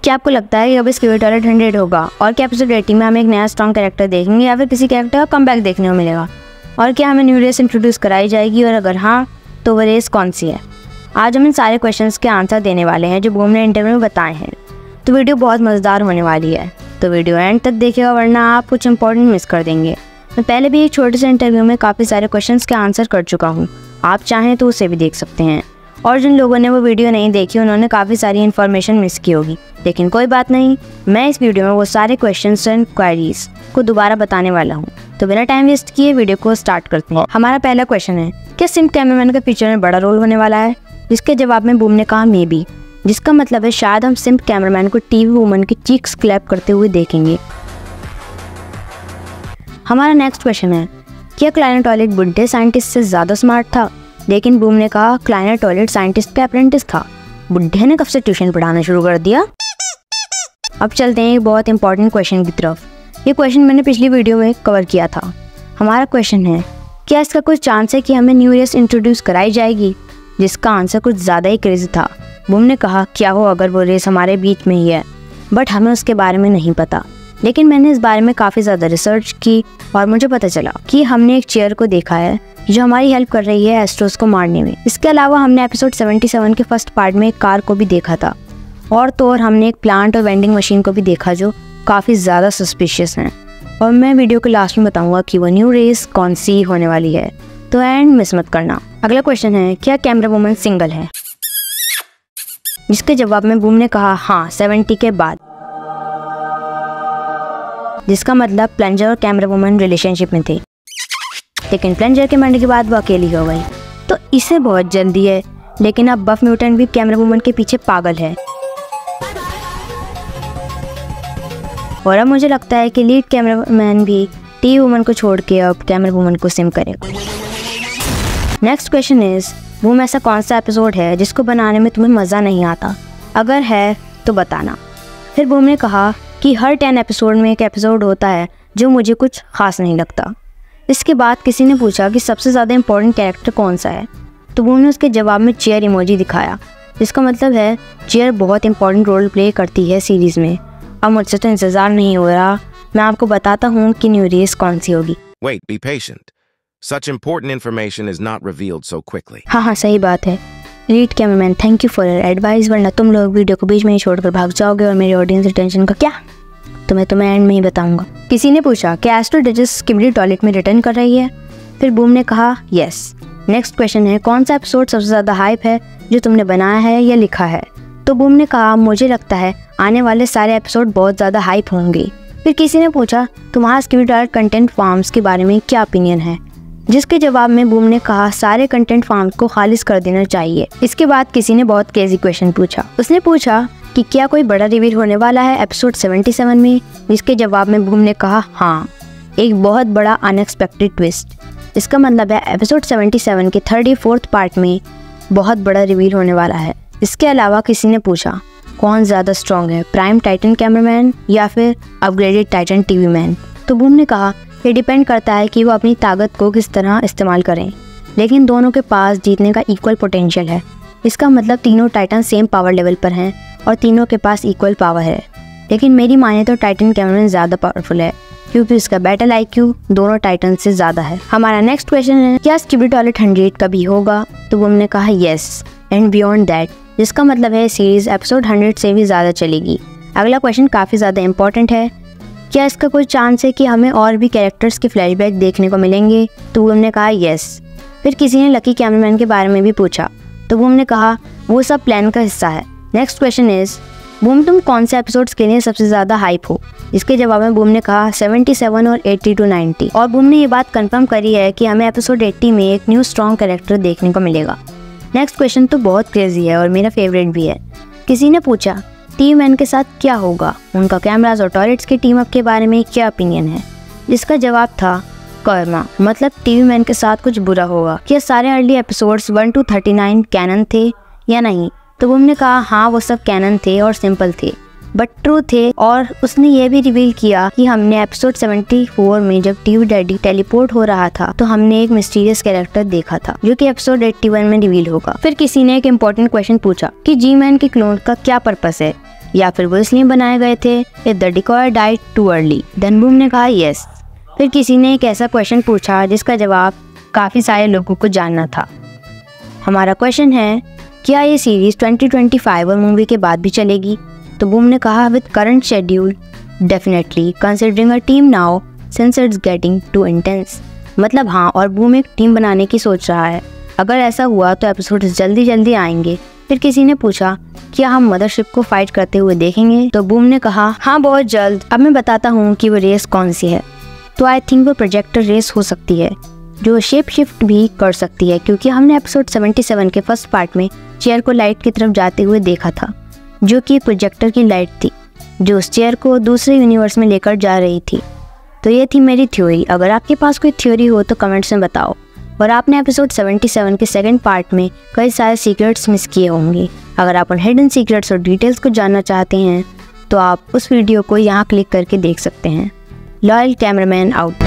क्या आपको लगता है कि अब स्क्यूबी टॉयलेट 100 होगा और क्या एपिसोड 80 में हमें एक नया स्ट्रॉन्ग कैरेक्टर देखेंगे या फिर किसी कैरेक्टर का कमबैक देखने को मिलेगा? और क्या हमें न्यू रेस इंट्रोड्यूस कराई जाएगी और अगर हाँ तो वो रेस कौन सी है? आज हम इन सारे क्वेश्चंस के आंसर देने वाले हैं जो बूम ने इंटरव्यू में बताए हैं। तो वीडियो बहुत मज़ेदार होने वाली है, तो वीडियो एंड तक देखिएगा वरना आप कुछ इंपॉर्टेंट मिस कर देंगे। मैं पहले भी एक छोटे से इंटरव्यू में काफ़ी सारे क्वेश्चंस के आंसर कर चुका हूँ, आप चाहें तो उसे भी देख सकते हैं। और जिन लोगों ने वो वीडियो नहीं देखी उन्होंने काफ़ी सारी इन्फॉर्मेशन मिस की होगी, लेकिन कोई बात नहीं, मैं इस वीडियो में वो सारे क्वेश्चंस एंड क्वेरीज को दोबारा बताने वाला हूँ। तो बिना टाइम वेस्ट किए वीडियो को स्टार्ट करते हैं। हमारा पहला क्वेश्चन है, क्या सिम कैमरामैन का फ्यूचर में बड़ा रोल होने वाला है? जिसके जवाब में बूम ने कहा मे बी, जिसका मतलब है शायद हम सिम कैमरामैन को टीवी वुमन की चीक्स क्लैप करते हुए देखेंगे। हमारा नेक्स्ट क्वेश्चन है, क्या क्लाइना टॉयलेट बुड्ढे साइंटिस्ट से ज़्यादा स्मार्ट था? लेकिन बूम ने कहा क्लाइना टॉयलेट साइंटिस्ट का अप्रेंटिस था, बुड्ढे ने कब से ट्यूशन पढ़ाना शुरू कर दिया? अब चलते हैं एक बहुत इंपॉर्टेंट क्वेश्चन की तरफ। ये क्वेश्चन मैंने पिछली वीडियो में कवर किया था। हमारा क्वेश्चन है, क्या इसका कुछ चांस है कि हमें न्यू रेस इंट्रोड्यूस कराई जाएगी? जिसका आंसर कुछ ज़्यादा ही क्रेजी था। बूम ने कहा क्या हो अगर वो रेस हमारे बीच में ही है, बट हमें उसके बारे में नहीं पता। लेकिन मैंने इस बारे में काफ़ी ज़्यादा रिसर्च की और मुझे पता चला कि हमने एक चेयर को देखा है जो हमारी हेल्प कर रही है एस्ट्रोस को मारने में। इसके अलावा हमने एपिसोड 77 के फर्स्ट पार्ट में एक कार को भी देखा था, और तो और हमने एक प्लांट और वेंडिंग मशीन को भी देखा जो काफ़ी ज़्यादा सस्पिशियस हैं। और मैं वीडियो के लास्ट में बताऊंगा कि वो न्यू रेस कौन सी होने वाली है, तो एंड मिस मत करना। अगला क्वेश्चन है, क्या कैमरा वुमन सिंगल है? जिसके जवाब में बूम ने कहा हाँ 70 के बाद, जिसका मतलब प्लंजर और कैमरा वुमन रिलेशनशिप में थे, लेकिन प्लंजर के मरने के बाद वो अकेली हो गई। तो इसे बहुत जल्दी है, लेकिन अब बफ म्यूटेंट भी कैमरा वुमन के पीछे पागल है। और अब मुझे लगता है कि लीड कैमरामैन भी टीवी वुमन को छोड़ के अब कैमरा वुमन को सिम करेगा। नेक्स्ट क्वेश्चन इज, बूम ऐसा कौन सा एपिसोड है जिसको बनाने में तुम्हें मज़ा नहीं आता? अगर है तो बताना। फिर बूम ने कहा कि हर 10 एपिसोड में एक एपिसोड होता है जो मुझे कुछ खास नहीं लगता। इसके बाद किसी ने पूछा कि सबसे ज़्यादा इंपॉर्टेंट कैरेक्टर कौन सा है, तो बूम ने उसके जवाब में चेयर इमोजी दिखाया, जिसका मतलब है चेयर बहुत इंपॉर्टेंट रोल प्ले करती है सीरीज़ में। अब मुझसे तो इंतज़ार नहीं हो रहा, मैं आपको बताता हूँ कि न्यू रेस कौन सी होगी। Wait, be patient. Such important information is not revealed so quickly. हाँ सही बात है। Lead cameraman thank you for your advice, वरना तुम लोग वीडियो को बीच में ही छोड़कर भाग जाओगे और मेरी ऑडियंस अटेंशन का क्या? तो मैं तुम्हें एंड में ही बताऊंगा। किसी ने पूछा क्या एस्ट्रो डिजिस स्किबली टॉयलेट में रिटर्न कर रही है? फिर बूम ने कहा यस। नेक्स्ट क्वेश्चन है, कौन सा एपिसोड सबसे ज़्यादा हाइप है जो तुमने बनाया है या लिखा है? तो बूम ने कहा मुझे लगता है आने वाले सारे एपिसोड बहुत ज़्यादा हाइप होंगे। फिर किसी ने पूछा तुम्हारा स्किबली टॉयलेट कंटेंट फार्म्स के बारे में क्या ओपिनियन है? जिसके जवाब में बूम ने कहा सारे कंटेंट फार्म्स को खालिज कर देना चाहिए। इसके बाद किसी ने बहुत क्रेजी क्वेश्चन पूछा। उसने पूछा कि क्या कोई बड़ा रिवील होने वाला है एपिसोड 77 में? जिसके जवाब में बूम ने कहा हाँ, एक बहुत बड़ा अनएक्सपेक्टेड ट्विस्ट। इसका मतलब है एपिसोड 77 के 34th पार्ट में बहुत बड़ा रिवील होने वाला है। इसके अलावा किसी ने पूछा कौन ज़्यादा स्ट्रॉन्ग है, प्राइम टाइटन कैमरामैन या फिर अपग्रेडेड टाइटन टीवी मैन? तो बूम ने कहा ये डिपेंड करता है कि वो अपनी ताकत को किस तरह इस्तेमाल करें, लेकिन दोनों के पास जीतने का इक्वल पोटेंशियल है। इसका मतलब तीनों टाइटन सेम पावर लेवल पर हैं और तीनों के पास इक्वल पावर है, लेकिन मेरी माने तो टाइटन कैमरामैन ज़्यादा पावरफुल है क्योंकि उसका बैटल IQ दोनों टाइटन से ज़्यादा है। हमारा नेक्स्ट क्वेश्चन है, क्या स्किबली टॉयलेट 100 कभी होगा? तो बूम ने कहा येस एंड बियॉन्ड दैट, जिसका मतलब है सीरीज एपिसोड 100 से भी ज़्यादा चलेगी। अगला क्वेश्चन काफ़ी ज़्यादा इंपॉर्टेंट है, क्या इसका कोई चांस है कि हमें और भी कैरेक्टर्स के फ्लैशबैक देखने को मिलेंगे? तो बूम ने कहा येस। फिर किसी ने लकी कैमरामैन के बारे में भी पूछा, तो बूम ने कहा वो सब प्लान का हिस्सा है। नेक्स्ट क्वेश्चन इज, बूम तुम कौन से एपिसोड्स के लिए सबसे ज़्यादा हाइप हो? इसके जवाब में बूम ने कहा 77 और 80 to 90। और बूम ने ये बात कंफर्म करी है कि हमें एपिसोड 80 में एक न्यू स्ट्रॉन्ग कैरेक्टर देखने को मिलेगा। नेक्स्ट क्वेश्चन तो बहुत क्रेजी है और मेरा फेवरेट भी है। किसी ने पूछा टीवी मैन के साथ क्या होगा, उनका कैमराज और टॉयलेट्स की टीम अप के बारे में क्या ओपिनियन है? जिसका जवाब था कर्मा, मतलब टीवी मैन के साथ कुछ बुरा होगा। क्या सारे अर्ली एपिसोड्स 1 to 39 कैनन थे या नहीं? तो बूम ने कहा हाँ वो सब कैनन थे और सिंपल थे बट ट्रू थे। और उसने ये भी रिवील किया कि हमने एपिसोड 74 में जब टीवी डैडी टेलीपोर्ट हो रहा था तो हमने एक मिस्टीरियस कैरेक्टर देखा था जो कि एपिसोड 81 में रिवील होगा। फिर किसी ने एक इम्पोर्टेंट क्वेश्चन पूछा कि जी मैन के क्लोन का क्या पर्पस है, या फिर वो इसलिए बनाए गए थे if the decoy died too early? Then Boom ने कहा यस। फिर किसी ने एक ऐसा क्वेश्चन पूछा जिसका जवाब काफ़ी सारे लोगों को जानना था। हमारा क्वेश्चन है, क्या ये सीरीज़ 2025 और मूवी के बाद भी चलेगी? तो बूम ने कहा with current schedule definitely considering a team now since it's getting too intense. मतलब हाँ, और बूम एक टीम बनाने की सोच रहा है। अगर ऐसा हुआ तो एपिसोड्स जल्दी जल्दी आएंगे। फिर किसी ने पूछा, क्या हम मदरशिप को फाइट करते हुए देखेंगे? तो बूम ने कहा हाँ, बहुत जल्द। अब मैं बताता हूँ कि वो रेस कौन सी है। तो आई थिंक वो प्रोजेक्टर रेस हो सकती है जो शेप शिफ्ट भी कर सकती है, क्योंकि हमने एपिसोड 77 के फर्स्ट पार्ट में चेयर को लाइट की तरफ जाते हुए देखा था, जो कि प्रोजेक्टर की लाइट थी जो उस चेयर को दूसरे यूनिवर्स में लेकर जा रही थी। तो ये थी मेरी थ्योरी। अगर आपके पास कोई थ्योरी हो तो कमेंट्स में बताओ। और आपने एपिसोड 77 के सेकंड पार्ट में कई सारे सीक्रेट्स मिस किए होंगे। अगर आप उन हिडन सीक्रेट्स और डिटेल्स को जानना चाहते हैं तो आप उस वीडियो को यहाँ क्लिक करके देख सकते हैं। Loyal cameraman out.